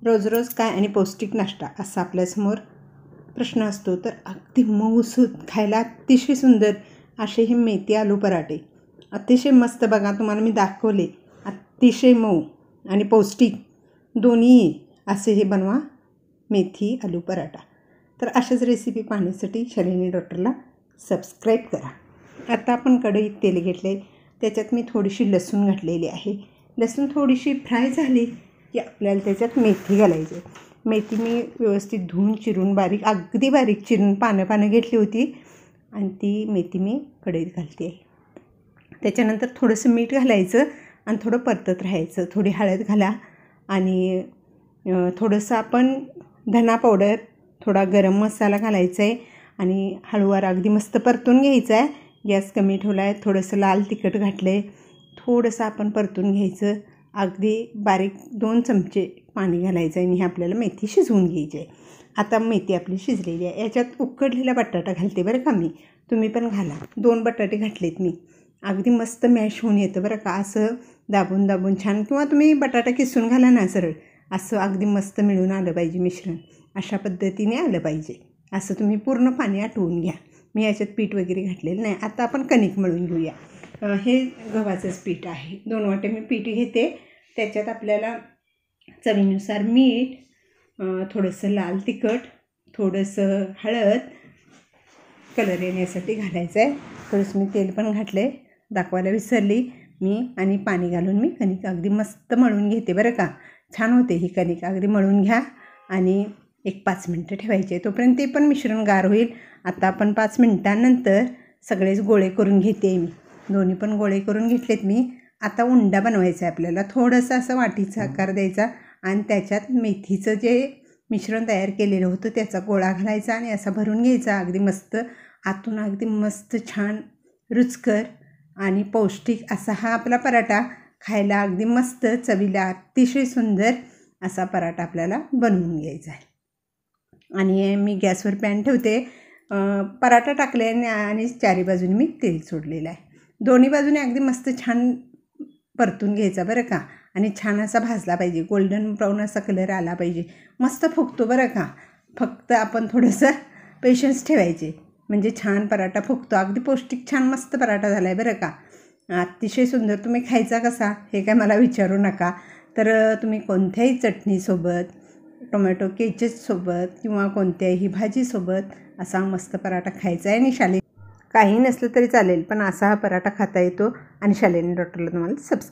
रोज रोज काय आणि पौष्टिक नाश्ता असा आपल्यासमोर प्रश्न असतो, तर अगदी मऊसूत खायला अतिशय सुंदर असे हे मेथी आलू पराठे अतिशय मस्त. बघा, तुम्हाला मी दाखवले, अतिशय मऊ आणि पौष्टिक दोन्ही असे हे बनवा मेथी आलू पराठा. तर अशाच रेसिपी पाहण्यासाठी शालिनी डॉक्टरला सबस्क्राईब करा. आता आपण कढईत तेल घेतले, त्याच्यात मी थोडीशी लसूण घातलेली आहे. लसूण थोडीशी फ्राय झाली की आपल्याला त्याच्यात मेथी घालायची. मेथी मी व्यवस्थित धुवून चिरून अगदी बारीक चिरून पानं घेतली होती आणि ती मेथी मी कढईत घालते आहे. त्याच्यानंतर थोडंसं मीठ घालायचं आणि थोडं परतत राहायचं. थोडी हळद घाला आणि थोडंसं आपण धना पावडर, थोडा गरम मसाला घालायचा आहे आणि हळूवार अगदी मस्त परतून घ्यायचा आहे. गॅस कमी ठेवला आहे. थोडंसं लाल तिखट घातलं आहे. थोडंसं आपण परतून घ्यायचं. अगदी बारीक 2 चमचे पाणी घालायचं आहे आणि हे आपल्याला मेथी शिजवून घ्यायची आहे. आता मेथी आपली शिजलेली आहे. याच्यात उकडलेला बटाटा घालते बरं का मी, तुम्ही पण घाला. 2 बटाटे घातलेत मी. अगदी मस्त मॅश होऊन येतं बरं का, असं दाबून छान. किंवा तुम्ही बटाटा किसून घाला ना सरळ, असं अगदी मस्त मिळून आलं पाहिजे मिश्रण. अशा पद्धतीने आलं पाहिजे. असं तुम्ही पूर्ण पाणी आटवून घ्या. मी याच्यात पीठ वगैरे घातलेलं नाही. आता आपण कणिक मळून घेऊया. हे गव्हाचंच पीठ आहे. 2 वाटे मी पीठ घेते. त्याच्यात आपल्याला चवीनुसार मीठ, थोडंसं लाल तिखट, थोडंसं हळद कलर येण्यासाठी घालायचं आहे. थोडंसं मी तेल पण घातलं आहे, दाखवायला विसरली मी. आणि पाणी घालून मी कणिक अगदी मस्त मळून घेते बरं का. छान होते ही कणिक. अगदी मळून घ्या आणि 5 मिनटं ठेवायचे. तोपर्यंत ते पण मिश्रण गार होईल. आता आपण 5 मिनटांनंतर सगळेच गोळे करून घेते मी. दोन्ही पण गोळे करून घेतलेत मी. आता उंडा बनवायचा आहे आपल्याला. थोडंसं असं वाटीचा आकार द्यायचा आणि त्याच्यात मेथीचं जे मिश्रण तयार केलेलं होतं त्याचा गोळा घालायचा आणि असा भरून घ्यायचा. अगदी मस्त आतून अगदी मस्त छान रुचकर आणि पौष्टिक असा हा आपला पराठा. खायला अगदी मस्त, चवीला अतिशय सुंदर असा पराठा आपल्याला बनवून घ्यायचा आहे. आणि मी गॅसवर पॅन ठेवते. पराठा टाकले आणि चारी बाजूने मी तेल सोडलेलं आहे. दोन्ही बाजूने अगदी मस्त छान परतून घ्यायचा बरं का. आणि छान असा भाजला पाहिजे. गोल्डन ब्राऊन असा कलर आला पाहिजे. मस्त फुगतो बरं का. फक्त आपण थोडंसं पेशन्स ठेवायचे म्हणजे छान पराठा फुगतो. अगदी पौष्टिक छान मस्त पराठा झाला आहे बरं का. अतिशय सुंदर. तुम्ही खायचा कसा हे काय मला विचारू नका. तर तुम्ही कोणत्याही चटणीसोबत, टोमॅटो केचपसोबत किंवा कोणत्याही भाजीसोबत असा मस्त पराठा खायचा आहे. आणि काही नसलं तरी चालेल, पण असा हा पराठा खाता येतो. आणि शालिनी डॉक्टरला तुम्हाला सबस्क्राईब